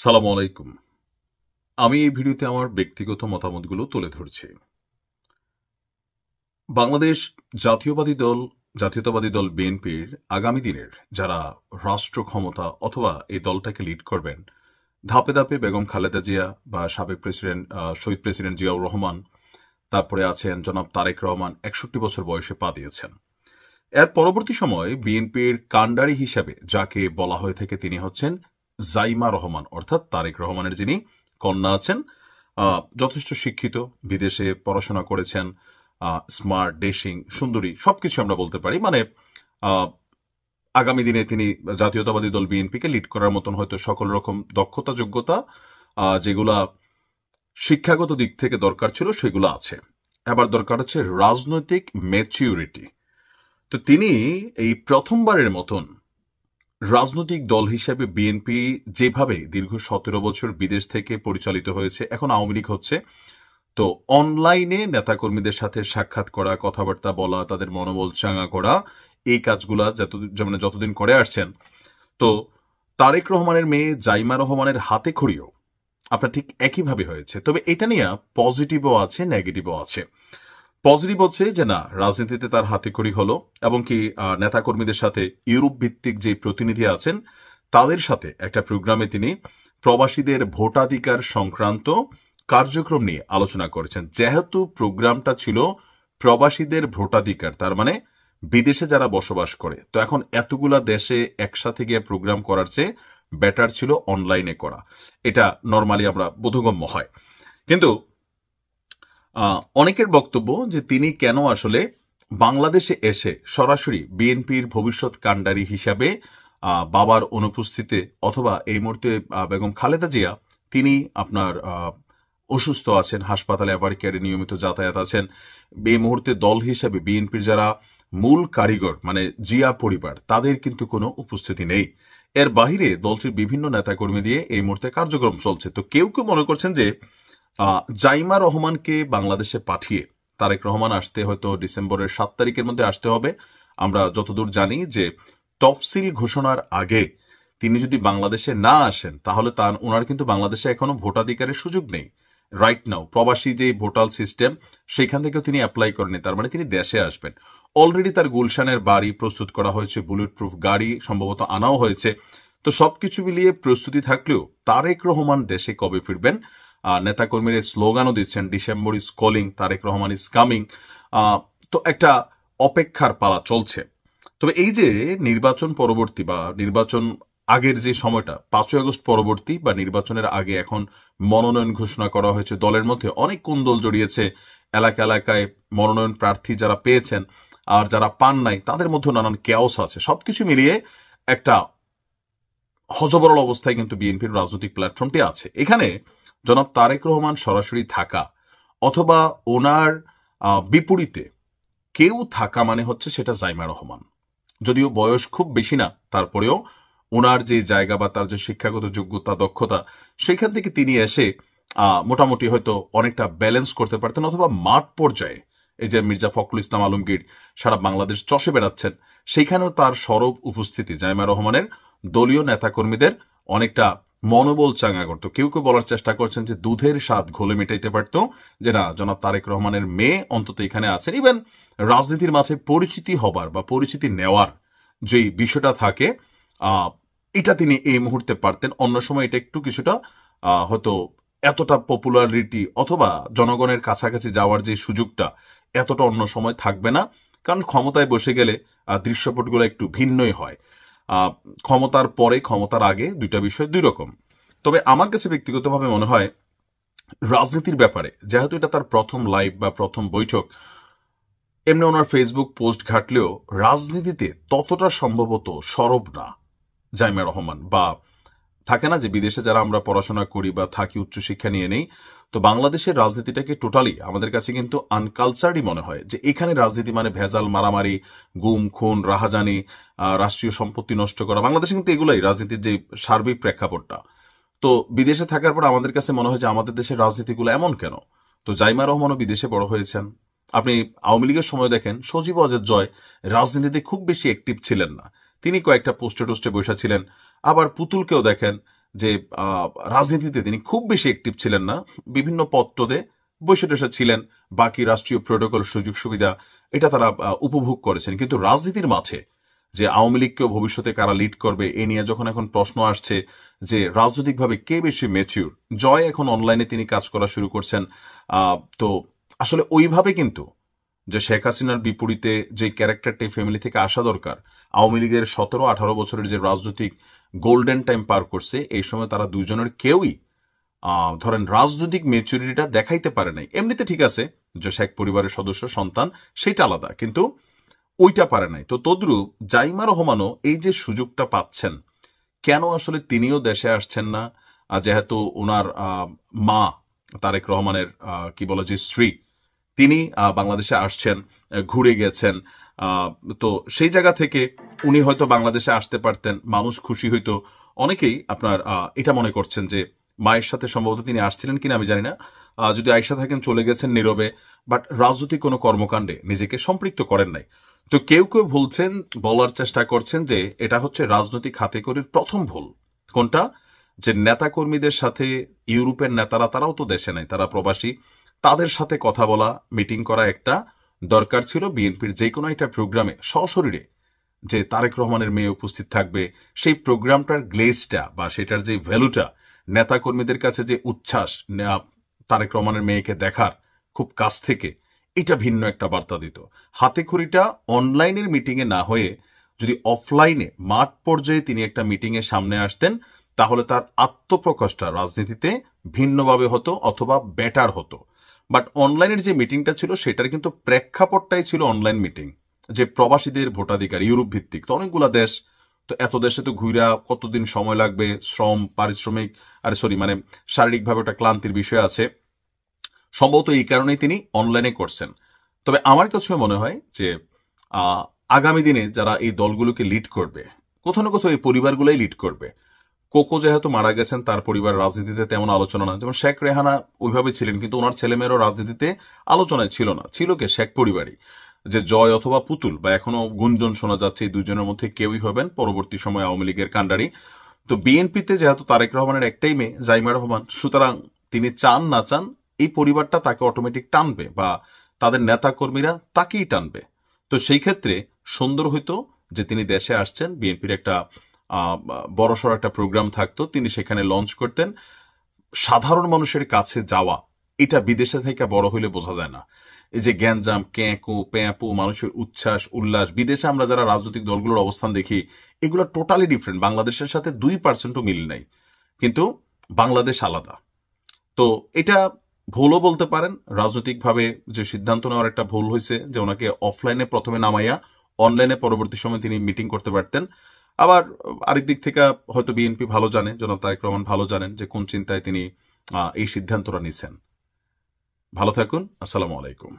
সালাম আলাইকুম। আমি এই ভিডিওতে আমার ব্যক্তিগত মতামতগুলো তুলে ধরছি। বাংলাদেশ জাতীয়তাবাদী দল বিএনপির আগামী দিনের যারা রাষ্ট্র ক্ষমতা অথবা এই দলটাকে লিড করবেন, ধাপে ধাপে বেগম খালেদা জিয়া বা সাবেক প্রেসিডেন্ট শহীদ প্রেসিডেন্ট জিয়াউর রহমান, তারপরে আছেন জনাব তারেক রহমান, ৬১ বছর বয়সে পা দিয়েছেন। এর পরবর্তী সময় বিএনপির কাণ্ডারি হিসাবে যাকে বলা হয়ে থাকে তিনি হচ্ছেন জাইমা রহমান, অর্থাৎ তারেক রহমানের যিনি কন্যা আছেন। যথেষ্ট শিক্ষিত, বিদেশে পড়াশোনা করেছেন, স্মার্ট, ডেশিং, সুন্দরী, সবকিছু আমরা বলতে পারি। মানে আগামী দিনে তিনি জাতীয়তাবাদী দল বিএনপিকে লিড করার মতন হয়তো সকল রকম দক্ষতা, যোগ্যতা, যেগুলা শিক্ষাগত দিক থেকে দরকার ছিল সেগুলো আছে। এবার দরকার হচ্ছে রাজনৈতিক ম্যাচিউরিটি। তো তিনি এই প্রথমবারের মতন রাজনৈতিক দল হিসেবে বিএনপি যেভাবে দীর্ঘ ১৭ বছর বিদেশ থেকে পরিচালিত হয়েছে, এখন আওয়ামী লীগ হচ্ছে, তো অনলাইনে নেতাকর্মীদের সাথে সাক্ষাৎ করা, কথাবার্তা বলা, তাদের মনোবল চাঙ্গা করা, এই কাজগুলা যতদিন করে আসছেন। তো তারেক রহমানের মেয়ে জাইমা রহমানের হাতে খড়িও আপনার ঠিক একইভাবে হয়েছে। তবে এটা নিয়ে পজিটিভও আছে, নেগেটিভও আছে। পজিটিভ হচ্ছে যে না, রাজনীতিতে তার হাতেখড়ি হলো, এবং কি নেতাকর্মীদের সাথে ইউরোপ ভিত্তিক যে প্রতিনিধি আছেন তাদের সাথে একটা প্রোগ্রামে তিনি প্রবাসীদের ভোটাধিকার সংক্রান্ত কার্যক্রম নিয়ে আলোচনা করেছেন। যেহেতু প্রোগ্রামটা ছিল প্রবাসীদের ভোটাধিকার, তার মানে বিদেশে যারা বসবাস করে, তো এখন এতগুলা দেশে একসাথে গিয়ে প্রোগ্রাম করার চেয়ে বেটার ছিল অনলাইনে করা। এটা নর্মালি আমরা বোধগম্য হয়। কিন্তু অনেকের বক্তব্য যে তিনি কেন আসলে বাংলাদেশে এসে সরাসরি বিএনপির ভবিষ্যৎ কাণ্ডারি হিসাবে বাবার অনুপস্থিতিতে, অথবা এই মুহূর্তে বেগম খালেদা জিয়া তিনি আপনার অসুস্থ আছেন, হাসপাতালে এভার কেয়ারে নিয়মিত যাতায়াত আছেন, এই মুহূর্তে দল হিসাবে বিএনপির যারা মূল কারিগর মানে জিয়া পরিবার, তাদের কিন্তু কোনো উপস্থিতি নেই। এর বাহিরে দলটির বিভিন্ন নেতাকর্মী দিয়ে এই মুহূর্তে কার্যক্রম চলছে। তো কেউ কেউ মনে করছেন যে জাইমা রহমানকে বাংলাদেশে পাঠিয়ে তারেক রহমান আসতে হয়তো ডিসেম্বরের 7 তারিখের মধ্যে আসতে হবে। আমরা যতদূর জানি যে তফসিল ঘোষণার আগে তিনি যদি বাংলাদেশে না আসেন তাহলে ওনার কিন্তু বাংলাদেশে এখনো ভোটাধিকারের সুযোগ নেই। রাইট নাও প্রবাসী যে ভোটাল সিস্টেম, সেখান থেকেও তিনি অ্যাপ্লাই করেনি, তার মানে তিনি দেশে আসবেন। অলরেডি তার গুলশানের বাড়ি প্রস্তুত করা হয়েছে, বুলেট প্রুফ গাড়ি সম্ভবত আনাও হয়েছে। তো সবকিছু মিলিয়ে প্রস্তুতি থাকলেও তারেক রহমান দেশে কবে ফিরবেন, নেতাকর্মীরা স্লোগানও দিচ্ছেন December is calling, Tarique Rahman is coming. তো একটা অপেক্ষার পালা চলছে। তবে এই যে নির্বাচন পরবর্তী বা নির্বাচন আগের যে সময়টা, 5ই আগস্ট পরবর্তী বা নির্বাচনের আগে এখন মনোনয়ন ঘোষণা করা হয়েছে, দলের মধ্যে অনেক কোন্দল জড়িয়েছে, এলাকা এলাকায় মনোনয়ন প্রার্থী যারা পেয়েছেন আর যারা পান নাই তাদের মধ্যে নানান কেওস আছে। সবকিছু মিলিয়ে একটা হযবরল অবস্থায় কিন্তু বিএনপির রাজনৈতিক প্ল্যাটফর্মটি আছে। এখানে জনাব তারেক রহমান সরাসরি থাকা অথবা ওনার বিপরীতে কেউ থাকা মানে হচ্ছে সেটা জাইমা রহমান। যদিও বয়স খুব বেশি না, তারপরেও ওনার যে জায়গা বা তার যে শিক্ষাগত যোগ্যতা, দক্ষতা, সেখান থেকে তিনি এসে মোটামুটি হয়তো অনেকটা ব্যালেন্স করতে পারতেন, অথবা মাঠ পর্যায়ে এই যে মির্জা ফখরুল ইসলাম আলমগীর সারা বাংলাদেশ চষে বেড়াচ্ছেন, সেখানেও তার সরব উপস্থিতি জাইমা রহমানের দলীয় নেতাকর্মীদের অনেকটা মনোবল চাঙ্গা করতো। কেউ কেউ বলার চেষ্টা করছেন যে দুধের স্বাদ ঘোলে মেটাইতে পারত, যে না, জনাব তারেক রহমানের মেয়ে অন্তত এখানে আছেন। ইভেন রাজনীতির মাঝে পরিচিতি হবার বা পরিচিতি নেওয়ার যে বিষয়টা থাকে, এটা তিনি এই মুহূর্তে পারতেন। অন্য সময় এটা একটু কিছুটা হয়তো এতটা পপুলারিটি অথবা জনগণের কাছাকাছি যাওয়ার যে সুযোগটা, এতটা অন্য সময় থাকবে না। কারণ ক্ষমতায় বসে গেলে দৃশ্যপটগুলো একটু ভিন্নই হয়। ক্ষমতার পরে ক্ষমতার আগে দুইটা বিষয় দুই রকম। তবে আমার কাছে ব্যক্তিগতভাবে মনে হয় রাজনীতির ব্যাপারে, যেহেতু এটা তার প্রথম লাইভ বা প্রথম বৈঠক, এমনি ওনার ফেসবুক পোস্ট ঘাটলেও রাজনীতিতে ততটা সম্ভবত সরব না জাইমা রহমান। বা থাকে না যে বিদেশে যারা আমরা পড়াশোনা করি বা থাকি, উচ্চশিক্ষা নিয়ে নেই, তো বাংলাদেশের রাজনীতিটাকে টোটালি আমাদের কাছে কিন্তু আনকালচারই মনে হয়, যে এখানে রাজনীতি মানে ভেজাল, মারামারি, গুম খুন, রাহাজানি, রাষ্ট্রীয় সম্পত্তি নষ্ট করা। বাংলাদেশে কিন্তু এগুলাই রাজনীতির যে সার্বিক প্রেক্ষাপটটা। তো বিদেশে থাকার পর আমাদের কাছে মনে হয় যে আমাদের দেশের রাজনীতিগুলো এমন কেন। তো জাইমা রহমানও বিদেশে বড় হয়েছেন। আপনি আওয়ামী লীগের সময় দেখেন সজীব ওয়াজেদ জয় রাজনীতিতে খুব বেশি অ্যাক্টিভ ছিলেন না, তিনি কয়েকটা পোস্টে টোস্টে বসে ছিলেন। আবার পুতুলকেও দেখেন যে রাজনীতিতে তিনি খুব বেশি অ্যাক্টিভ ছিলেন না, বিভিন্ন পত্রদে বসে টসে ছিলেন, বাকি রাষ্ট্রীয় প্রোটোকল সুযোগ সুবিধা এটা তারা উপভোগ করেছেন। কিন্তু রাজনীতির মাঝে যে আওয়ামী লীগকেও ভবিষ্যতে কারা লিড করবে এ নিয়ে যখন এখন প্রশ্ন আসছে যে রাজনৈতিকভাবে কে বেশি ম্যাচিউর, জয় এখন অনলাইনে তিনি কাজ করা শুরু করছেন। তো আসলে ওইভাবে কিন্তু যে শেখ হাসিনার বিপরীতে যে ক্যারেক্টারটি ফ্যামিলি থেকে আসা দরকার, আওয়ামী লীগের 17-18 বছরের যে রাজনৈতিক গোল্ডেন টাইম পার করছে, এই সময় তারা দুজনের কেউই ধরেন রাজনৈতিক ম্যাচুরিটিটা দেখাইতে পারে নাই। এমনিতে ঠিক আছে যে শেখ পরিবারের সদস্য সন্তান সেটা আলাদা, কিন্তু ওইটা পারে নাই। তো তদ্রুপ জাইমা রহমানও এই যে সুযোগটা পাচ্ছেন, কেন আসলে তিনিও দেশে আসছেন না? যেহেতু ওনার মা তারেক রহমানের কি বলে যে স্ত্রী, তিনি বাংলাদেশে আসছেন, ঘুরে গেছেন। তো সেই জায়গা থেকে উনি হয়তো বাংলাদেশে আসতে পারতেন, মানুষ খুশি হইতো। অনেকেই আপনার এটা মনে করছেন যে মায়ের সাথে সম্ভবত তিনি আসছিলেন কিনা আমি জানি না, যদি আয়সা থাকেন চলে গেছেন নীরবে, বাট রাজনৈতিক কোনো কর্মকাণ্ডে নিজেকে সম্পৃক্ত করেন নাই। তো কেউ কেউ বলছেন, বলার চেষ্টা করছেন যে এটা হচ্ছে রাজনৈতিক হাতেখড়ির প্রথম ভুল। কোনটা? যে নেতাকর্মীদের সাথে ইউরোপের নেতারা, তারাও তো দেশে নাই, তারা প্রবাসী, তাদের সাথে কথা বলা, মিটিং করা একটা দরকার ছিল। বিএনপির যে কোনো একটা প্রোগ্রামে সশরীরে যে তারেক রহমানের মেয়ে উপস্থিত থাকবে, সেই প্রোগ্রামটার গ্লেজটা বা সেটার যে ভ্যালুটা, নেতাকর্মীদের কাছে যে উচ্ছ্বাস তারেক রহমানের মেয়েকে দেখার খুব কাছ থেকে, এটা ভিন্ন একটা বার্তা দিত। হাতেখড়িটা অনলাইনের মিটিংয়ে না হয়ে যদি অফলাইনে মাঠ পর্যায়ে তিনি একটা মিটিংয়ে সামনে আসতেন, তাহলে তার আত্মপ্রকাশটা রাজনীতিতে ভিন্নভাবে হতো অথবা বেটার হতো। বাট অনলাইনের যে মিটিংটা ছিল সেটার কিন্তু প্রেক্ষাপটটাই ছিল অনলাইন মিটিং, যে প্রবাসীদের ভোটাধিকার ইউরোপ ভিত্তিক, তো অনেকগুলা দেশ, তো এত দেশে তো ঘুরা কতদিন সময় লাগবে, শ্রম পারিশ্রমিক মানে শারীরিকভাবে একটা ক্লান্তির বিষয় আছে। সম্ভবত এই কারণেই তিনি অনলাইনে করছেন। তবে আমার কাছে মনে হয় যে আগামী দিনে যারা এই দলগুলোকে লিড করবে, কোথাও না কোথাও এই পরিবারগুলোই লিড করবে। কোকো যেহেতু মারা গেছেন, তার পরিবার রাজনীতিতে তেমন আলোচনা না, যেমন শেখ রেহানা ওইভাবে ছিলেন, কিন্তু ওনার ছেলেমেয়েরও রাজনীতিতে আলোচনায় ছিল না, ছিল কে শেখ পরিবারই। যে জয় অথবা পুতুল, বা এখনো গুঞ্জন শোনা যাচ্ছে এই দুজনের মধ্যে কেউই হবেন পরবর্তী সময় আওয়ামী লীগের কাণ্ডারি। তো বিএনপিতে যেহেতু তারেক রহমানের একটাই মেয়ে জাইমা রহমান, সুতরাং তিনি চান না চান এই পরিবারটা তাকে অটোমেটিক টানবে, বা তাদের নেতা কর্মীরা তাকেই টানবে। তো সেই ক্ষেত্রে সুন্দর হইতো যে তিনি দেশে আসছেন, বিএনপির একটা বড়সড় একটা প্রোগ্রাম থাকতো, তিনি সেখানে লঞ্চ করতেন। সাধারণ মানুষের কাছে যাওয়া, এটা বিদেশে থেকে বড় হইলে বোঝা যায় না। এই যে গ্যাঞ্জাম, ক্যাঁকু প্যাঁপু, মানুষের উচ্ছ্বাস উল্লাস, বিদেশে আমরা যারা রাজনৈতিক দলগুলোর অবস্থান দেখি, এগুলো টোটালি ডিফারেন্ট, বাংলাদেশের সাথে 2%ও মিল নাই, কিন্তু বাংলাদেশ আলাদা। তো এটা ভুলও বলতে পারেন, রাজনৈতিকভাবে যে সিদ্ধান্ত নেওয়ার একটা ভুল হয়েছে, যে ওনাকে অফলাইনে প্রথমে নামাইয়া অনলাইনে পরবর্তী সময় তিনি মিটিং করতে পারতেন। আবার আরেক দিক থেকে হয়তো বিএনপি ভালো জানে, জনাব তারেক রহমান ভালো জানেন যে কোন চিন্তায় তিনি এই সিদ্ধান্তটা নিছেন। ভালো থাকুন, আসসালামু আলাইকুম।